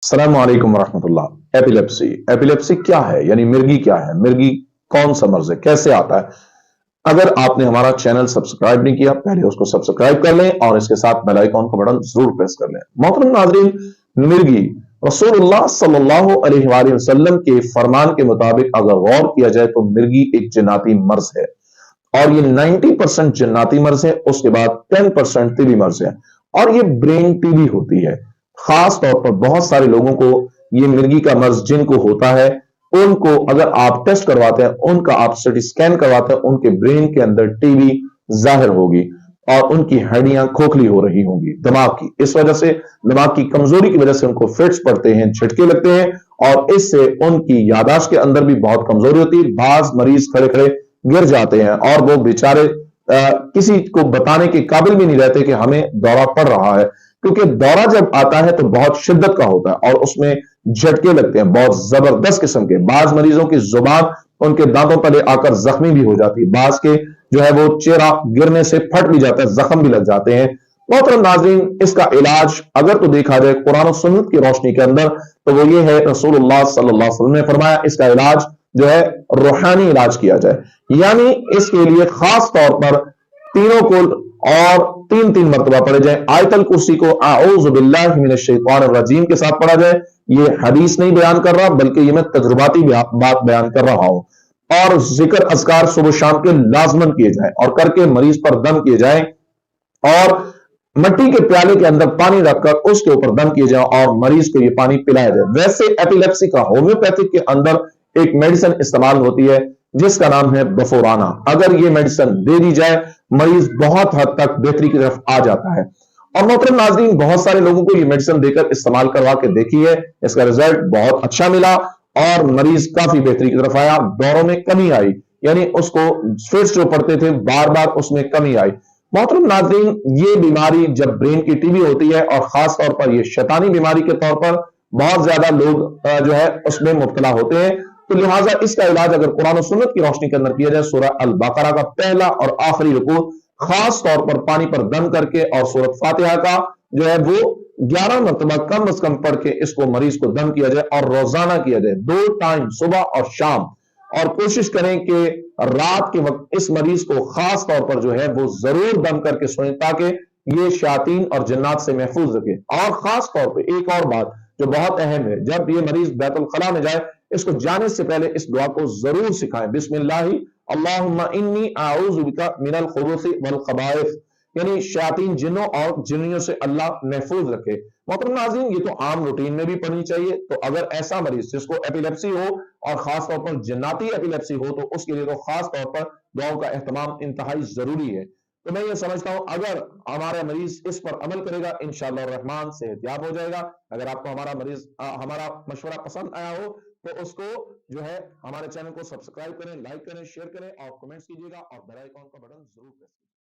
السلام علیکم ورحمۃ اللہ۔ ایپیلیپسی ایپیلیپسی کیا ہے؟ یعنی مرگی کیا ہے؟ مرگی کون سا مرض ہے؟ کیسے آتا ہے؟ اگر آپ نے ہمارا چینل سبسکرائب نہیں کیا، پہلے اس کو سبسکرائب کر لیں اور اس کے ساتھ بیل آئیکن کا بٹن ضرور پریس کر لیں۔ محترم ناظرین، مرگی رسول اللہ صلی اللہ علیہ وآلہ وسلم کے فرمان کے مطابق اگر غور کیا جائے تو مرگی ایک جناتی مرض ہے، اور یہ 90% جناتی مرض ہے، اس کے بعد 10% طبی مرض ہے، اور یہ برین ٹی بی ہوتی ہے۔ خاص طور پر بہت سارے لوگوں کو یہ مرگی کا مرض جن کو ہوتا ہے، ان کو اگر آپ ٹیسٹ کرواتے ہیں، ان کا آپ سٹی سکین کرواتے ہیں، ان کے برین کے اندر ٹی بی ظاہر ہوگی اور ان کی ہڈیاں کھوکھلی ہو رہی ہوں گی دماغ کی، اس وجہ سے دماغ کی کمزوری کی وجہ سے ان کو فٹس پڑتے ہیں، جھٹکے لگتے ہیں، اور اس سے ان کی یاداشت کے اندر بھی بہت کمزوری ہوتی ہے۔ بعض مریض کھڑے کھڑے گر جاتے ہیں اور وہ بیچارے کسی کو بتانے کے قابل بھی نہیں رہتے کہ ہمیں دورہ پڑ رہا ہے، کیونکہ دورہ جب آتا ہے تو بہت شدت کا ہوتا ہے اور اس میں جھٹکے لگتے ہیں بہت زبردست قسم کے۔ بعض مریضوں کی زبان ان کے دانتوں تلے آ کر زخمی بھی ہو جاتی ہے، بعض کے جو ہے وہ چہرہ گرنے سے پھٹ بھی جاتا ہے، زخم بھی لگ جاتے ہیں۔ محترم ناظرین، اس کا علاج اگر تو دیکھا جائے قرآن و سنت کی روشنی کے اندر تو وہ یہ ہے، رسول اللہ صلی اللہ علیہ وسلم نے فرمایا اس کا علاج جو ہے روحانی علاج کیا جائے، یعنی اس کے لیے خاص طور پر تینوں کو اور تین تین مرتبہ پڑھے جائیں۔ آیت الکرسی کو اعوذ باللہ من الشیطان الرجیم کے ساتھ پڑھا جائے۔ یہ حدیث نہیں بیان کر رہا بلکہ یہ میں تجرباتی بات بیان کر رہا ہوں۔ اور ذکر اذکار صبح شام کے لازمن کیے جائیں اور کر کے مریض پر دم کیے جائیں، اور مٹی کے پیالے کے اندر پانی رکھ کر اس کے اوپر دم کیے جائیں اور مریض کو یہ پانی پلایا جائے۔ ویسے ایپیلیپسی کا ہومیوپیتھک کے اندر ایک میڈیسن استعمال ہوتی ہے جس کا نام ہے بفورانا، اگر یہ میڈیسن دے دی جائے مریض بہت حد تک بہتری کی طرف آ جاتا ہے۔ اور محترم ناظرین، بہت سارے لوگوں کو یہ میڈیسن دے کر استعمال کروا کے دیکھی ہے، اس کا رزلٹ بہت اچھا ملا اور مریض کافی بہتری کی طرف آیا، دوروں میں کمی آئی، یعنی اس کو فٹس جو پڑتے تھے بار بار اس میں کمی آئی۔ محترم ناظرین، یہ بیماری جب برین کی ٹی بی ہوتی ہے اور خاص طور پر یہ شیطانی بیماری کے طور پر بہت زیادہ لوگ جو ہے اس میں مبتلا ہوتے ہیں، تو لہٰذا اس کا علاج اگر قرآن و سنت کی روشنی کے اندر کیا جائے، سورہ البقرہ کا پہلا اور آخری رکوع خاص طور پر پانی پر دم کر کے اور سورۃ فاتحہ کا جو ہے وہ 11 مرتبہ کم از کم پڑھ کے اس کو مریض کو دم کیا جائے، اور روزانہ کیا جائے 2 ٹائم صبح اور شام، اور کوشش کریں کہ رات کے وقت اس مریض کو خاص طور پر جو ہے وہ ضرور دم کر کے سوئیں تاکہ یہ شیاطین اور جنات سے محفوظ رکھے۔ اور خاص طور پہ ایک اور بات جو بہت اہم ہے، جب یہ مریض بیت الخلاء میں جائے اس کو جانے سے پہلے اس دعا کو ضرور سکھائیں، بسم اللہ اللہم انی اعوذ بک من الخبث والخبائث، یعنی شیاطین جنوں اور جنیوں سے اللہ محفوظ رکھے۔ محترم ناظرین، یہ تو عام روٹین میں بھی پڑھنی چاہیے، تو اگر ایسا مریض جس کو ایپیلیپسی ہو اور خاص طور پر جناتی ایپیلیپسی ہو تو اس کے لیے تو خاص طور پر دعاؤں کا اہتمام انتہائی ضروری ہے۔ تو میں یہ سمجھتا ہوں اگر ہمارا مریض اس پر عمل کرے گا انشاءاللہ الرحمن صحت یاب ہو جائے گا۔ اگر آپ کو ہمارا مشورہ پسند آیا ہو تو اس کو جو ہے ہمارے چینل کو سبسکرائب کریں، لائک کریں، شیئر کریں اور کمنٹس کیجیے گا، اور بیل آئیکن کا بٹن ضرور پریس کریں۔